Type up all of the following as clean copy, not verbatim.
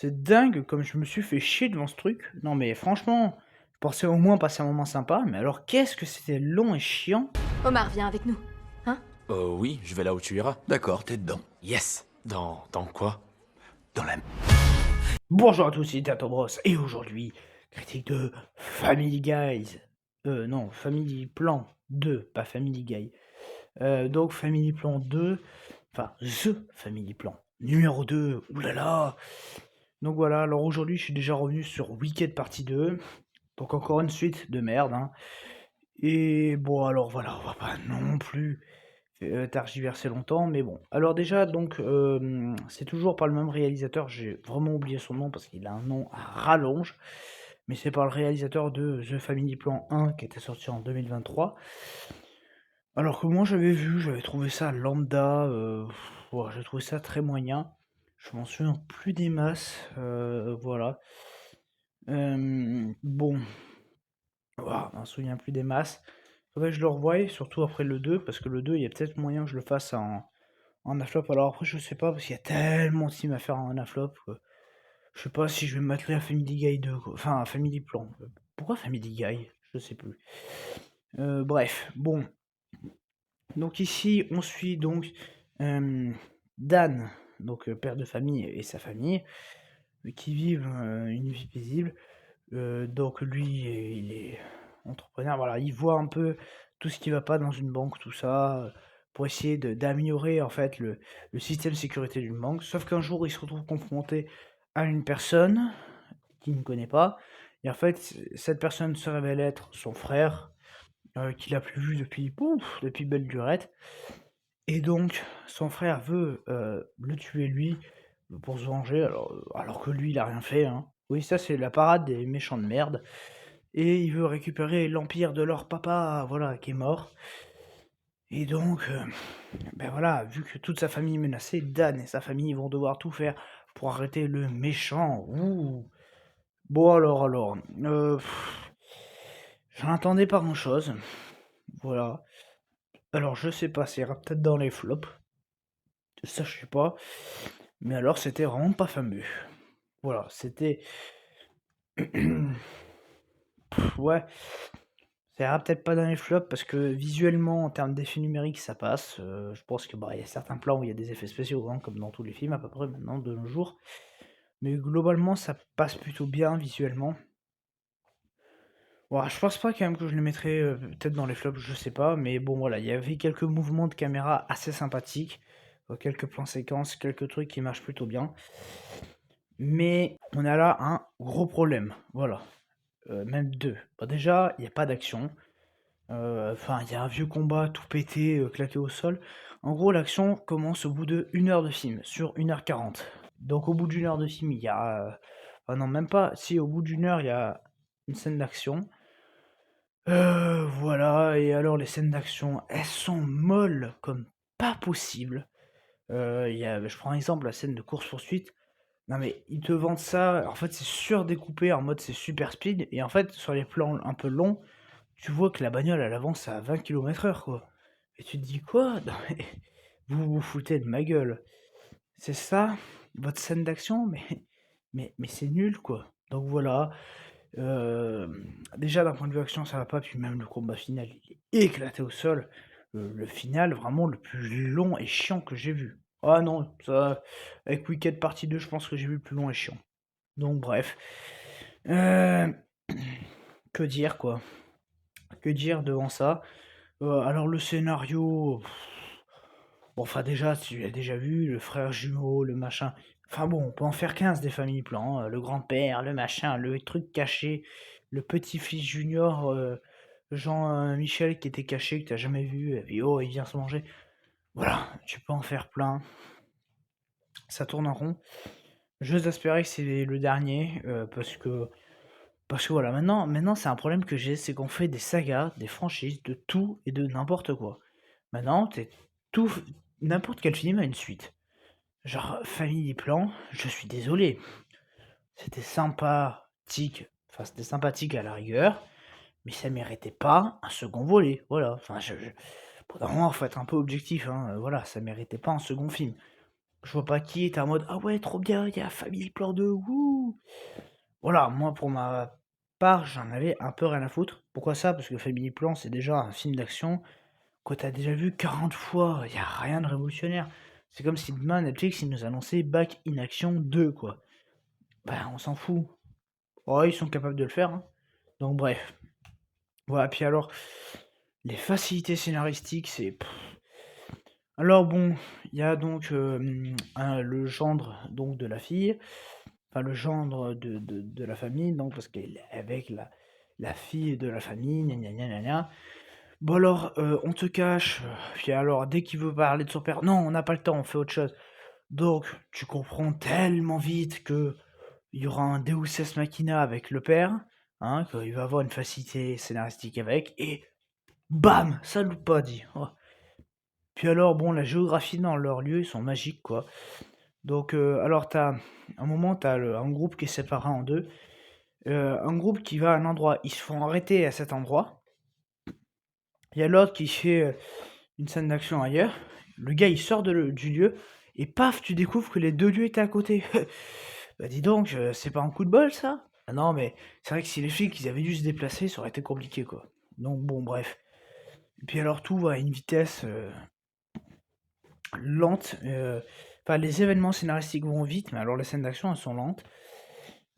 C'est dingue comme je me suis fait chier devant ce truc. Non mais franchement, je pensais au moins passer un moment sympa, mais alors qu'est-ce que c'était long et chiant. Omar, viens avec nous. Hein? Oui, je vais là où tu iras. D'accord, t'es dedans. Yes. Dans quoi? Dans la... Bonjour à tous, c'est Tato Bros, et aujourd'hui, critique de Family Guys. Non, Family Plan 2, pas Family Guy. Donc Family Plan 2, enfin The Family Plan, numéro 2, oulala. Donc voilà, alors aujourd'hui je suis déjà revenu sur Wicked partie 2, donc encore une suite de merde, hein. Et bon alors voilà, on va pas non plus tergiverser longtemps, mais bon. Alors déjà, donc, c'est toujours pas le même réalisateur, j'ai vraiment oublié son nom parce qu'il a un nom à rallonge, mais c'est par le réalisateur de The Family Plan 1 qui était sorti en 2023. Alors que moi j'avais trouvé ça lambda, ouais, j'ai trouvé ça très moyen. Je m'en souviens plus des masses, voilà. Bon, ouah, je m'en souviens plus des masses. Faudrait que je le revoie, surtout après le 2, parce que le 2, il y a peut-être moyen que je le fasse en afflop. Alors après, je sais pas, parce qu'il y a tellement de films à faire en afflop que je sais pas si je vais me mettre à Family Guy 2, quoi. Enfin, Family Plan. Pourquoi Family Guy? Je sais plus. Bref, bon. Donc ici, on suit donc Dan, donc père de famille et sa famille, qui vivent une vie paisible. Donc lui, il est entrepreneur, voilà, il voit un peu tout ce qui va pas dans une banque, tout ça, pour essayer d'améliorer en fait le système de sécurité d'une banque. Sauf qu'un jour, il se retrouve confronté à une personne qu'il ne connaît pas, et en fait, cette personne se révèle être son frère, qu'il a plus vu depuis, pouf, depuis belle lurette. Et donc, son frère veut le tuer lui pour se venger, alors que lui, il a rien fait, hein. Oui, ça, c'est la parade des méchants de merde. Et il veut récupérer l'empire de leur papa, voilà, qui est mort. Et donc, ben voilà, vu que toute sa famille est menacée, Dan et sa famille vont devoir tout faire pour arrêter le méchant. Ouh. Bon alors, j'en attendais pas grand-chose. Voilà. Alors je sais pas, ça ira peut-être dans les flops. Ça je sais pas. Mais alors c'était vraiment pas fameux. Voilà, c'était... ouais, ça ira peut-être pas dans les flops parce que visuellement, en termes d'effets numériques, ça passe. Je pense que bah, y a certains plans où il y a des effets spéciaux, hein, comme dans tous les films à peu près maintenant de nos jours. Mais globalement, ça passe plutôt bien visuellement. Bon, je pense pas quand même que je le mettrais peut-être dans les flops, je sais pas. Mais bon, voilà, il y avait quelques mouvements de caméra assez sympathiques, quelques plans séquences, quelques trucs qui marchent plutôt bien. Mais on a là un gros problème, voilà. Même deux. Bah, déjà, il n'y a pas d'action. Enfin, il y a un vieux combat tout pété, claqué au sol. En gros, l'action commence au bout de 1 heure de film, sur 1h40. Donc au bout d'une heure de film, il y a... ah non, même pas. Si, au bout d'une heure, il y a une scène d'action. Voilà, et alors les scènes d'action, elles sont molles comme pas possible. Je prends un exemple, la scène de course-poursuite. Non mais ils te vendent ça, en fait c'est surdécoupé en mode c'est super speed, et en fait sur les plans un peu longs, tu vois que la bagnole elle avance à 20 km/h quoi. Et tu te dis quoi? Non mais vous vous foutez de ma gueule. C'est ça, votre scène d'action? Mais c'est nul quoi. Donc voilà. Déjà d'un point de vue action ça va pas, puis même le combat final il est éclaté au sol. Le final vraiment le plus long et chiant que j'ai vu. Ah non, ça, avec Wicked partie 2, je pense que j'ai vu le plus long et chiant. Donc bref. Euh, que dire quoi? Que dire devant ça? Alors le scénario, bon enfin déjà tu l'as déjà vu, le frère jumeau, le machin. Enfin bon, on peut en faire 15 des familles plans, le grand-père, le machin, le truc caché, le petit-fils junior, Jean-Michel qui était caché, que t'as jamais vu, et oh il vient se manger. Voilà, tu peux en faire plein. Ça tourne en rond. J'ose espérer que c'est le dernier, parce que voilà, maintenant c'est un problème que j'ai, c'est qu'on fait des sagas, des franchises, de tout et de n'importe quoi. Maintenant, tout, n'importe quel film a une suite. Genre Family Plan, je suis désolé, c'était sympathique, enfin c'était sympathique à la rigueur, mais ça méritait pas un second volet, voilà. Enfin, pour un moment, faut être un peu objectif, hein, voilà, ça méritait pas un second film. je vois pas qui, tu en mode: «Ah ouais, trop bien, il y a Family Plan 2, wouh!» Voilà, moi pour ma part, j'en avais un peu rien à foutre. Pourquoi ça? Parce que Family Plan, c'est déjà un film d'action que tu as déjà vu 40 fois, il y a rien de révolutionnaire. C'est comme si demain Netflix, il nous annonçait Back in Action 2 quoi. Bah, on s'en fout. Oh, ils sont capables de le faire, hein. Donc bref. Voilà, puis alors, les facilités scénaristiques, c'est alors bon, il y a donc, le gendre donc de la fille, enfin le gendre de la famille, donc parce qu'elle est avec la fille de la famille, gna gna gna gna gna. Bon alors, on te cache, puis alors dès qu'il veut parler de son père: «Non, on n'a pas le temps, on fait autre chose». Donc tu comprends tellement vite qu'il y aura un Deus ex machina avec le père, hein, qu'il va avoir une facilité scénaristique avec et bam! Ça loupe pas dit. Oh. Puis alors bon, la géographie dans leurs lieux, ils sont magiques quoi. Donc alors t'as un moment, t'as un groupe qui est séparé en 2, un groupe qui va à un endroit, ils se font arrêter à cet endroit. Il y a l'autre qui fait, une scène d'action ailleurs. Le gars, il sort du lieu et paf, tu découvres que les 2 lieux étaient à côté. Bah, dis donc, c'est pas un coup de bol ça? Ah non, mais c'est vrai que si les flics, ils avaient dû se déplacer, ça aurait été compliqué, quoi. Donc bon, bref. Et puis alors tout va à une vitesse, lente, enfin les événements scénaristiques vont vite, mais alors les scènes d'action, elles sont lentes.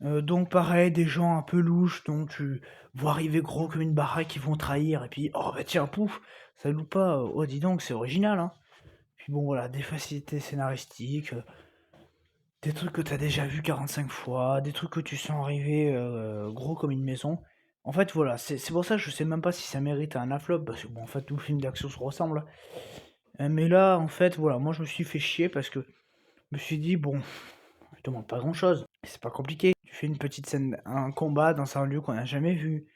Donc pareil, des gens un peu louches, donc tu vois arriver gros comme une baraque, qui vont trahir et puis, oh bah tiens, pouf, ça loupe pas, oh dis donc, c'est original, hein. Puis bon voilà, des facilités scénaristiques, des trucs que t'as déjà vu 45 fois, des trucs que tu sens arriver, gros comme une maison. En fait voilà, c'est pour ça que je sais même pas si ça mérite un flop, parce que bon en fait tout le film d'action se ressemble. Mais là en fait voilà, moi je me suis fait chier parce que je me suis dit: «Bon, je demande pas grand chose, c'est pas compliqué. Tu fais une petite scène un combat dans un lieu qu'on n'a jamais vu,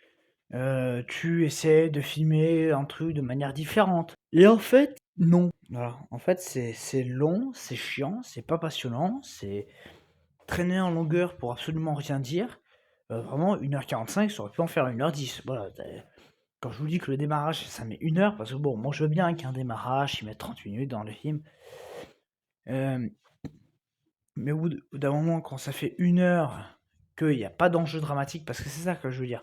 tu essaies de filmer un truc de manière différente». Et en fait, non. Voilà, en fait, c'est long, c'est chiant, c'est pas passionnant, c'est traîner en longueur pour absolument rien dire. Vraiment 1h45, ça aurait pu en faire 1h10. Voilà, quand je vous dis que le démarrage, ça met 1 heure, parce que bon, moi je veux bien qu'un démarrage, il mette 30 minutes dans le film. Hem, mais au bout d'un moment, quand ça fait 1 heure qu'il y a pas d'enjeu dramatique, parce que c'est ça que je veux dire.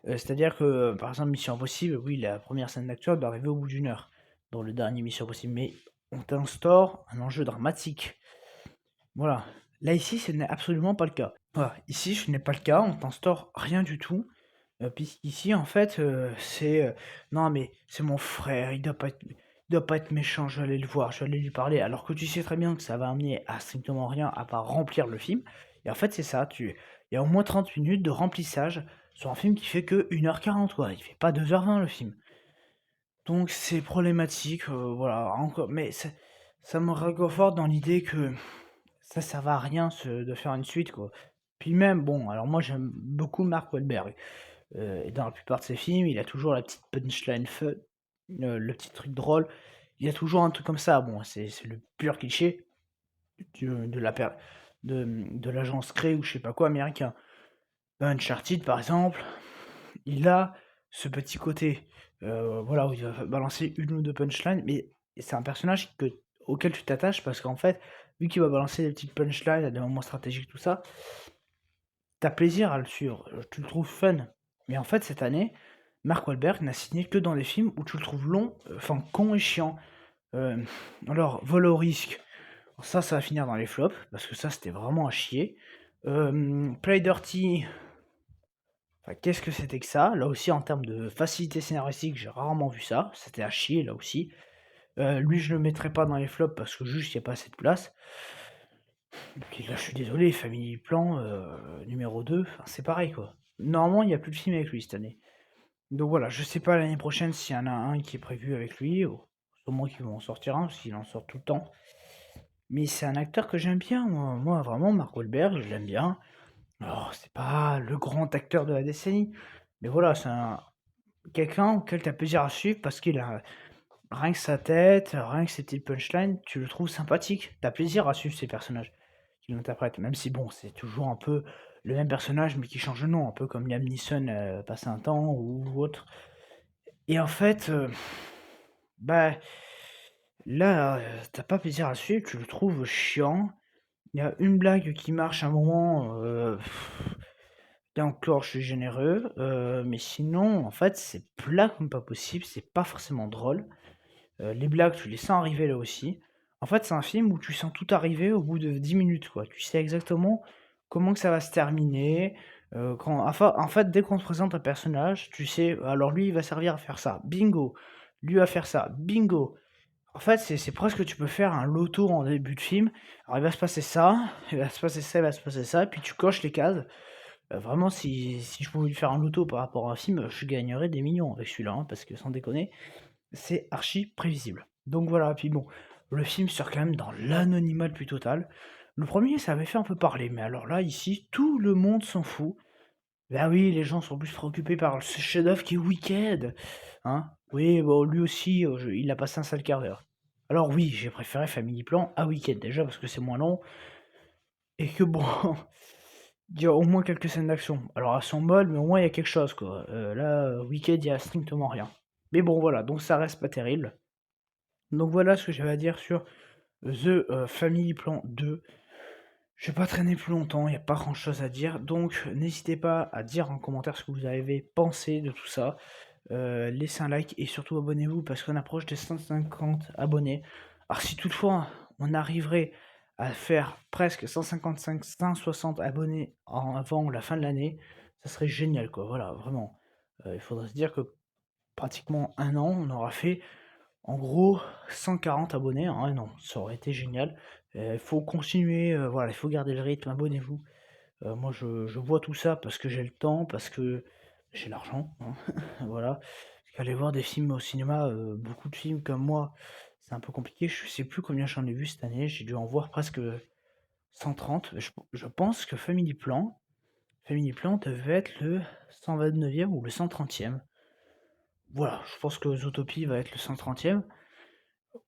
C'est-à-dire que, par exemple, Mission Impossible, oui, la première scène d'action doit arriver au bout d'1 heure, dans le dernier Mission Impossible, mais on t'instaure un enjeu dramatique. Voilà. Là, ici, ce n'est absolument pas le cas. Voilà, ici, ce n'est pas le cas, on t'instaure rien du tout. Puisqu'ici, en fait, c'est, «Non, mais c'est mon frère, il doit pas être méchant, je vais aller le voir, je vais aller lui parler», alors que tu sais très bien que ça va amener à strictement rien à part remplir le film. Et en fait, c'est ça, il y a au moins 30 minutes de remplissage sur un film qui fait que 1h40 quoi, il fait pas 2h20 le film. Donc c'est problématique, voilà, encore mais ça me réconforte dans l'idée que ça servait à rien de faire une suite, quoi. Puis même, bon, alors moi j'aime beaucoup Mark Wahlberg, et dans la plupart de ses films, il a toujours la petite punchline fun, le petit truc drôle. Il y a toujours un truc comme ça. Bon, c'est le pur cliché de la per de l'agent secret ou je sais pas quoi américain. Dans Uncharted, par exemple, il a ce petit côté, voilà, où il va balancer une ou 2 punchlines, mais c'est un personnage auquel tu t'attaches parce qu'en fait, vu qu'il va balancer des petites punchlines à des moments stratégiques, tout ça, tu plaisir à le suivre, tu le trouves fun. Mais en fait, cette année, Mark Wahlberg n'a signé que dans les films où tu le trouves long, enfin con et chiant. Hem, alors Vol au risque, ça va finir dans les flops, parce que ça, c'était vraiment à chier. Play Dirty, enfin, qu'est-ce que c'était que ça? Là aussi, en termes de facilité scénaristique, j'ai rarement vu ça. C'était à chier, là aussi. Lui, je le mettrais pas dans les flops parce que juste, il y a pas assez de place. Et puis là, je suis désolé, Family Plan, numéro 2, enfin, c'est pareil, quoi. Normalement, il y a plus de film avec lui cette année. Donc voilà, je sais pas l'année prochaine s'il y en a un qui est prévu avec lui, ou sûrement qu'ils vont en sortir un, parce qu'il en sort tout le temps. Mais c'est un acteur que j'aime bien, moi vraiment, Mark Wahlberg, je l'aime bien. Alors, c'est pas le grand acteur de la décennie, mais voilà, c'est quelqu'un auquel tu as plaisir à suivre parce qu'il a rien que sa tête, rien que ses petites punchlines, tu le trouves sympathique. Tu as plaisir à suivre ces personnages qu'il interprète, même si bon, c'est toujours un peu le même personnage, mais qui change de nom, un peu comme Liam Neeson, passé un temps ou autre. Et en fait, bah, Là, tu pas plaisir à suivre, tu le trouves chiant. Il y a une blague qui marche à un moment, là encore je suis généreux, mais sinon, en fait, c'est plat comme pas possible, c'est pas forcément drôle. Les blagues, tu les sens arriver là aussi. En fait, c'est un film où tu sens tout arriver au bout de 10 minutes, quoi. Tu sais exactement comment que ça va se terminer. En fait, dès qu'on te présente un personnage, tu sais, alors lui, il va servir à faire ça, bingo. Lui va faire ça, bingo. En fait, c'est presque tu peux faire un loto en début de film. Alors il va se passer ça, il va se passer ça, il va se passer ça, puis tu coches les cases. Vraiment, si je pouvais lui faire un loto par rapport à un film, je gagnerais des millions avec celui-là, hein, parce que sans déconner, c'est archi prévisible. Donc voilà, puis bon, le film sort quand même dans l'anonymat le plus total. Le premier, ça avait fait un peu parler, mais alors là, ici, tout le monde s'en fout. Bah oui, les gens sont plus préoccupés par ce chef-d'œuvre qui est Wicked. Hein? Oui, bon, lui aussi, il a passé un sale quart d'heure. Alors oui, j'ai préféré Family Plan à Wicked, déjà, parce que c'est moins long, et que bon, il y a au moins quelques scènes d'action. Alors elles sont molles, mais au moins il y a quelque chose, quoi. Là, Wicked, il y a strictement rien. Mais bon, voilà, donc ça reste pas terrible. Donc voilà ce que j'avais à dire sur The Family Plan 2. Je vais pas traîner plus longtemps, il n'y a pas grand chose à dire, donc n'hésitez pas à dire en commentaire ce que vous avez pensé de tout ça. Laissez un like et surtout abonnez-vous parce qu'on approche des 150 abonnés. Alors si toutefois on arriverait à faire presque 155, 160 abonnés avant la fin de l'année, ça serait génial quoi, voilà, vraiment. Il faudrait se dire que pratiquement un an, on aura fait en gros 140 abonnés en un an, ça aurait été génial. Il faut continuer, voilà, il faut garder le rythme, abonnez-vous. Moi je vois tout ça parce que j'ai le temps, parce que j'ai l'argent, hein, voilà. Parce qu'aller voir des films au cinéma, beaucoup de films comme moi, c'est un peu compliqué. Je sais plus combien j'en ai vu cette année, j'ai dû en voir presque 130. Je pense que Family Plan devait être le 129e ou le 130e. Voilà, je pense que Zootopie va être le 130e.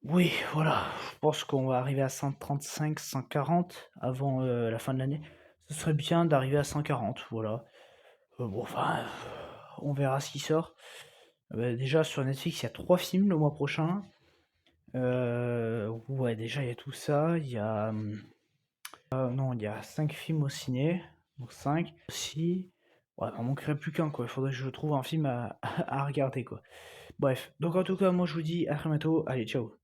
Oui, voilà, je pense qu'on va arriver à 135, 140 avant, la fin de l'année. Ce serait bien d'arriver à 140, voilà. Bon, enfin, on verra ce qui sort. Déjà sur Netflix, il y a 3 films le mois prochain. Ouais, déjà il y a tout ça. Il y a, non, il y a 5 films au ciné, donc 5 aussi. Ouais, il m'en manquerait plus qu'un, quoi. Il faudrait que je trouve un film à à regarder, quoi. Bref, donc en tout cas, moi je vous dis à très bientôt. Allez, ciao.